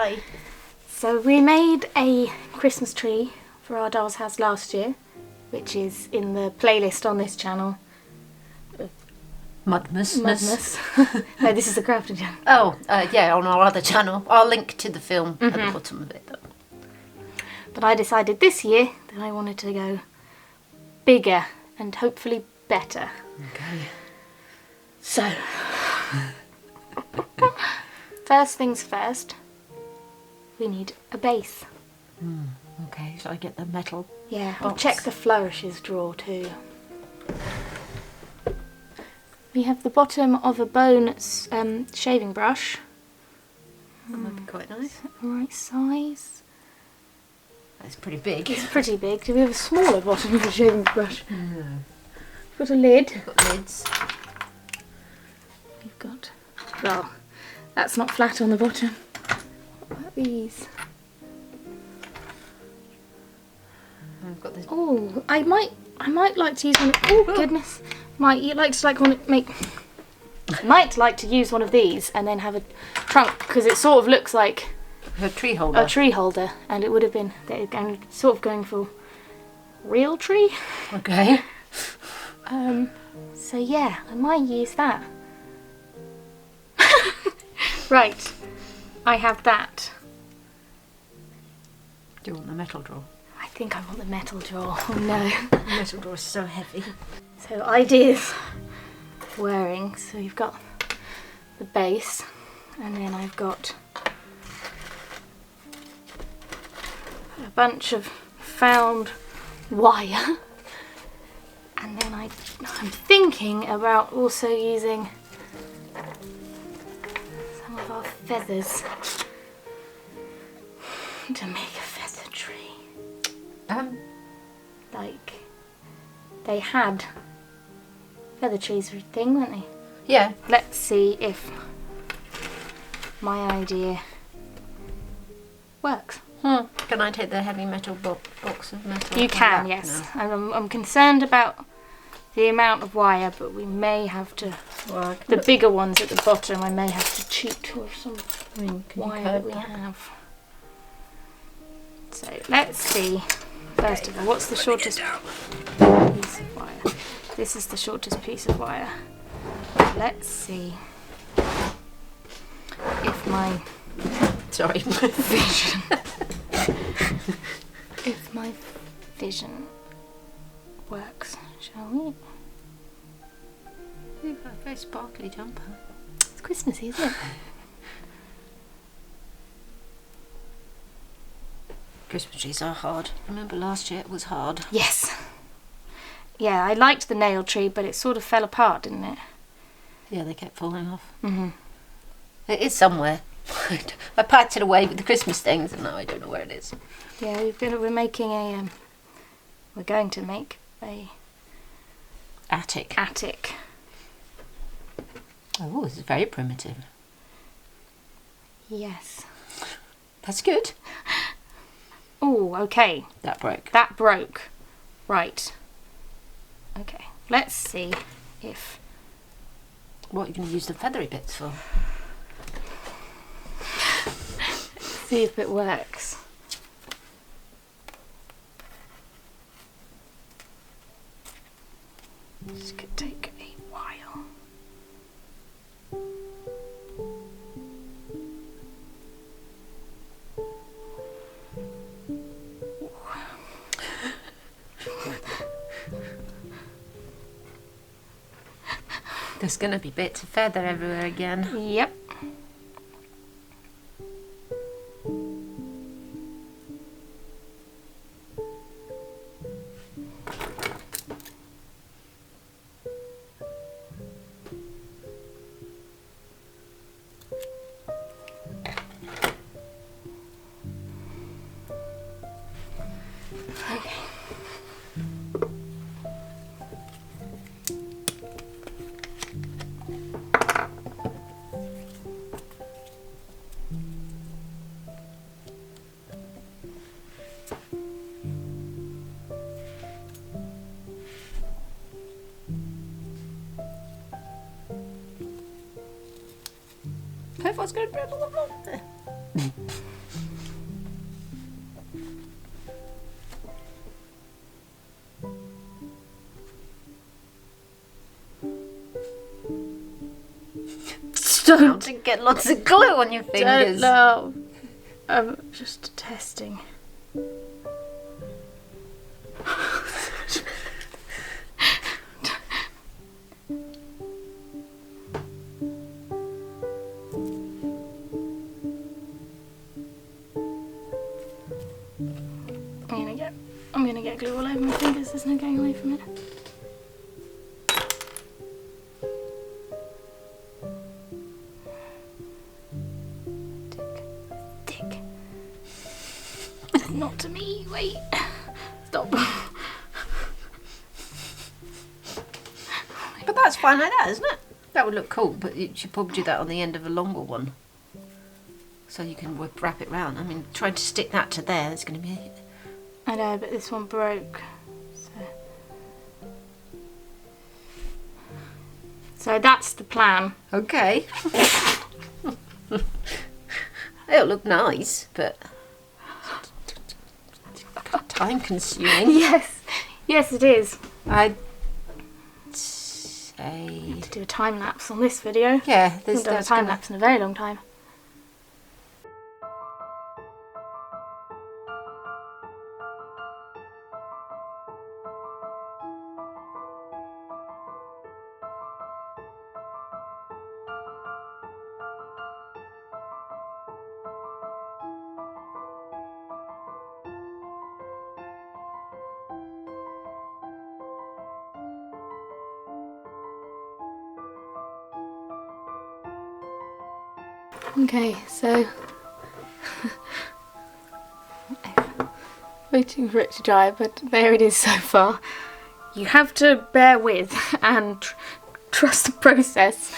Hi. So we made a Christmas tree for our doll's house last year, which is in the playlist on this channel. Mudmas. No, this is the crafting channel. Oh, yeah, on our other channel. I'll link to the film at the bottom of it. But I decided this year that I wanted to go bigger and hopefully better. Okay. So, first things first, we need a base. Okay, shall I get the metal? Yeah, I'll box? check the flourishes drawer too. We have the bottom of a bone shaving brush. That might be quite nice. The right size. That's pretty big. It's pretty big. Do we have a smaller bottom of a shaving brush? No. Got a lid. We've got lids. We've got, well, that's not flat on the bottom. What about these? I've got this. Oh, I might like to use one. Oh goodness, might like to use one of these and then have a trunk, because it sort of looks like A tree holder. a tree holder, and it would have been sort of going for real tree. Okay. So yeah, I might use that. Right, I have that. Do you want the metal drawer? I think I want the metal drawer. Oh no. The metal drawer is so heavy. So ideas wearing. So you've got the base, and then I've got a bunch of found wire, and then I'm thinking about also using some of our feathers to make a feather tree. Like they had feather trees were a thing, weren't they? Yeah. Let's see if my idea works. Can I take the heavy metal box of metal? You can, back yes. now? I'm concerned about the amount of wire, but we may have to. Well, The bigger ones at the bottom, I may have to cheat with some can you wire that we curve have. So let's see. First of all, what's the shortest piece of wire? This is the shortest piece of wire. Let's see if my Sorry. vision if my vision works, shall we? You've got a very sparkly jumper. It's Christmassy, isn't it? Christmas trees are hard. Remember last year it was hard. Yes. Yeah, I liked the nail tree, but it sort of fell apart, didn't it? Yeah, they kept falling off. Mhm. It is somewhere. I packed it away with the Christmas things, and now I don't know where it is. Yeah, we're making a we're going to make a Attic. attic. Oh, this is very primitive. Yes. That's good. Oh, okay. That broke. That broke. Right. Okay. Let's see if What are you going to use the feathery bits for? it works. This could take a while. There's going to be bits of feather everywhere again. Yep. Okay. Everyone's going to be able to Don't. To get lots of glue on your fingers. Don't, no. I'm just testing. I'm gonna get glue all over my fingers. There's no getting away from it. Dick. Not to me. Wait. Stop. But that's fine like that, isn't it? That would look cool, but you should probably do that on the end of a longer one. So you can wrap it round. I mean, trying to stick that to there, it's going to be... I know, but this one broke. So that's the plan. Okay. It'll look nice, but... time consuming. Yes. Yes, it is. I'd say... To do a time lapse on this video. Yeah, I've done a time lapse in a very long time. Okay, so waiting for it to dry, but there it is so far. You have to bear with and trust the process,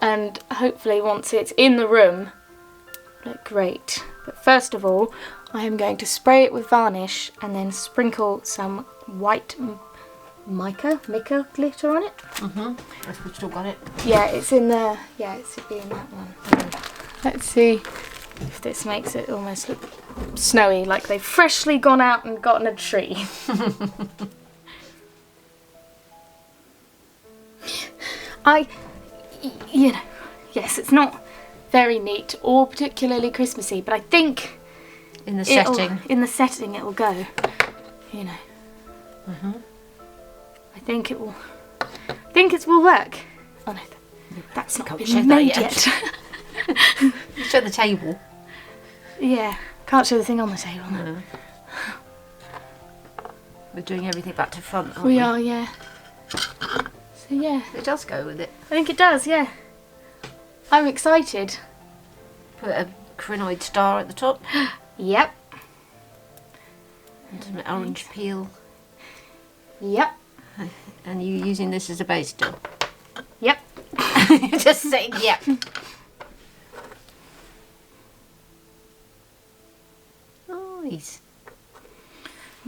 and hopefully once it's in the room, look great. But first of all, I am going to spray it with varnish and then sprinkle some white mica glitter on it. I've still got it. Yeah, it's in there. Yeah, it should be in that one. Let's see if this makes it almost look snowy, like they've freshly gone out and gotten a tree. You know, yes, it's not very neat or particularly Christmassy, but I think in the setting it'll go. You know. I think it will. It will work. Oh no, that's not been made yet. Show the table. Yeah, can't show the thing on the table. No. We're doing everything back to front, aren't we? We are, yeah. So yeah. It does go with it. I think it does, yeah. I'm excited. Put a crinoid star at the top. Yep. And some orange peel. Yep. And you using this as a base still? Yep. You're just saying yep. Nice.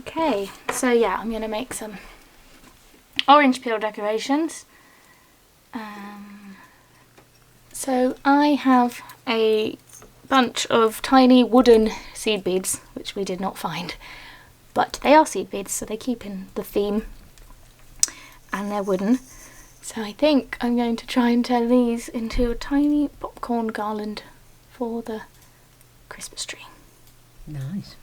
Okay, so yeah, I'm going to make some orange peel decorations. So I have a bunch of tiny wooden seed beads, which we did not find, but they are seed beads, so they keep in the theme, and they're wooden. So I think I'm going to try and turn these into a tiny popcorn garland for the Christmas tree. Nice.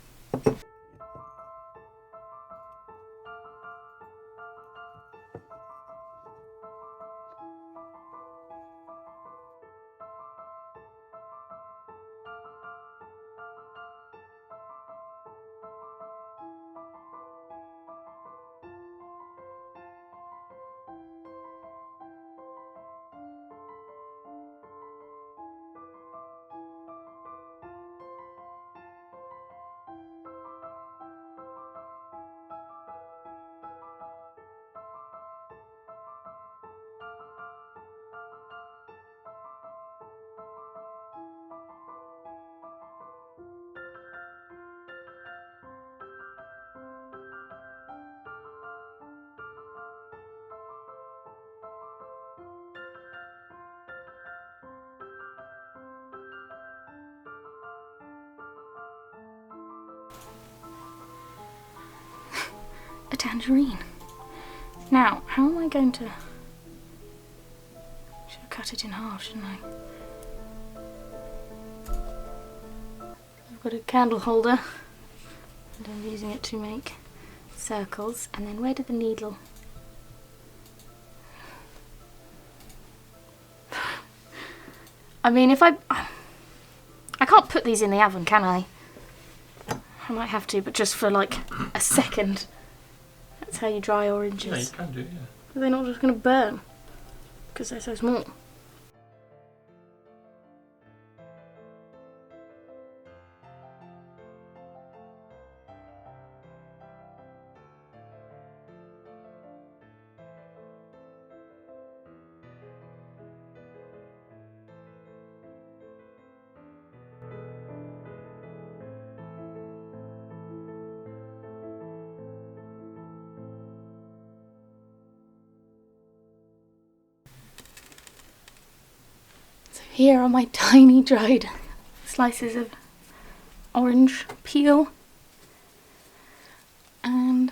A tangerine. Now, how am I going to... Should have cut it in half, shouldn't I? put a candle holder, and I'm using it to make circles. And then where did the needle? I mean, if I can't put these in the oven, can I? I might have to, but just for like a second. That's how you dry oranges. Yeah, you can do it, yeah. But they're not just going to burn because they're so small. Here are my tiny dried slices of orange peel, and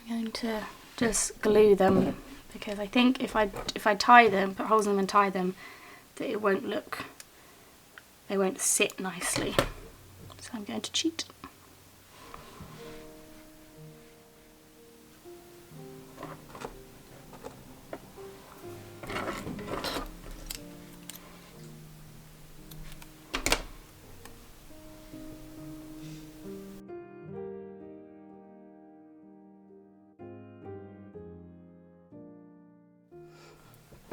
I'm going to just glue them because I think if I tie them, put holes in them and tie them, that it won't look, they won't sit nicely. So I'm going to cheat.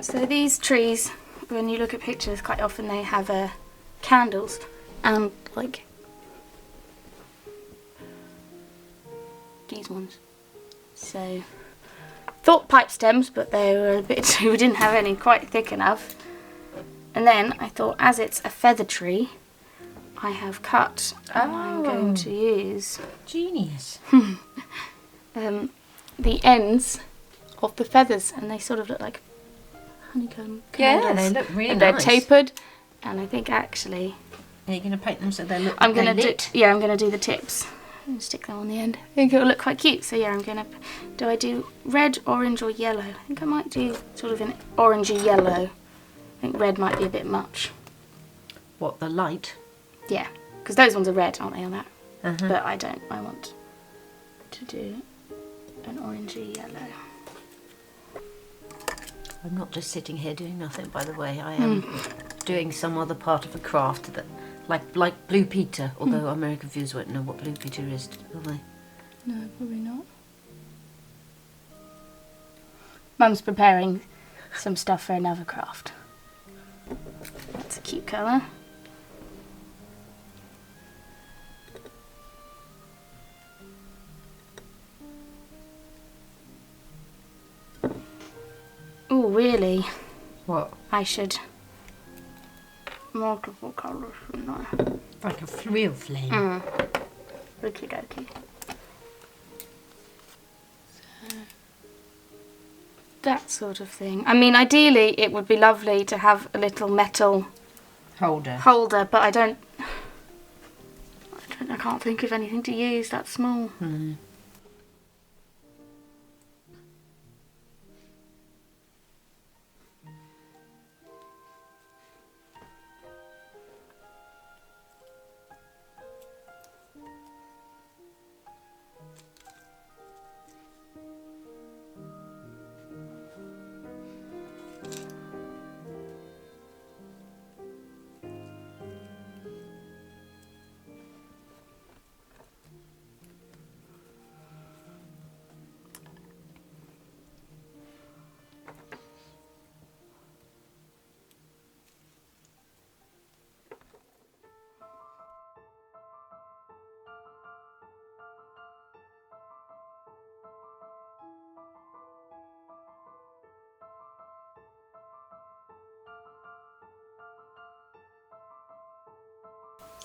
So these trees, when you look at pictures, quite often they have candles and like these ones. So thought pipe stems, but they were a bit we didn't have any quite thick enough. And then I thought, as it's a feather tree, I have cut and I'm going to use Genius. the ends of the feathers, and they sort of look like honeycomb Yeah, candles. they look really and nice. they're tapered, and I think actually Are you going to paint them so they look I'm gonna they do lit? I'm gonna do the tips and stick them on the end. I think it'll look quite cute. So yeah, I'm gonna I do red, orange, or yellow? I think I might do sort of an orangey yellow. I think red might be a bit much. What, the light? Yeah, because those ones are red, aren't they, on that? Uh-huh. But I want to do an orangey yellow. I'm not just sitting here doing nothing, by the way. I am doing some other part of a craft that, like Blue Peter, although American viewers won't know what Blue Peter is, will they? No, probably not. Mum's preparing some stuff for another craft. That's a cute colour. Oh, really? What? I should multiple colours in there. Like a real flame. Okie dokie. So, that sort of thing. I mean, ideally it would be lovely to have a little metal Holder. but I can't think of anything to use that small.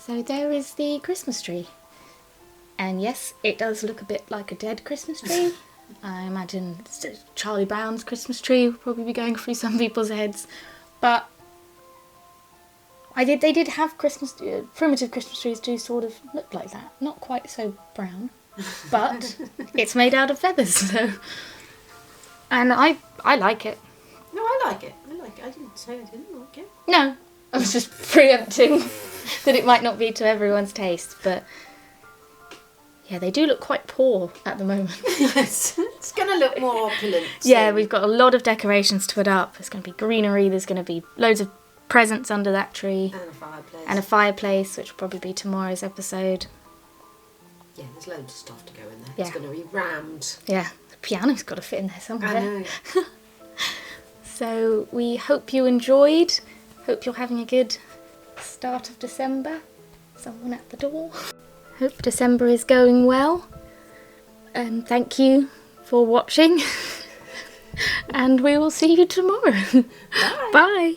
So there is the Christmas tree. And yes, it does look a bit like a dead Christmas tree. I imagine Charlie Brown's Christmas tree will probably be going through some people's heads. But they did have primitive Christmas trees do sort of look like that. Not quite so brown, but it's made out of feathers. So. And I like it. No, I like it. I didn't say I didn't like it. No, I was just preempting. that it might not be to everyone's taste, but yeah, they do look quite poor at the moment. Yes, it's going to look more opulent. Yeah, we've got a lot of decorations to put up. There's going to be greenery, there's going to be loads of presents under that tree. And a fireplace. And a fireplace, which will probably be tomorrow's episode. Yeah, there's loads of stuff to go in there. Yeah. It's going to be rammed. Yeah, the piano's got to fit in there somewhere. I know. So we hope you enjoyed. Hope you're having a good start of December. Someone at the door. Hope December is going well. And thank you for watching. And we will see you tomorrow. Bye. Bye.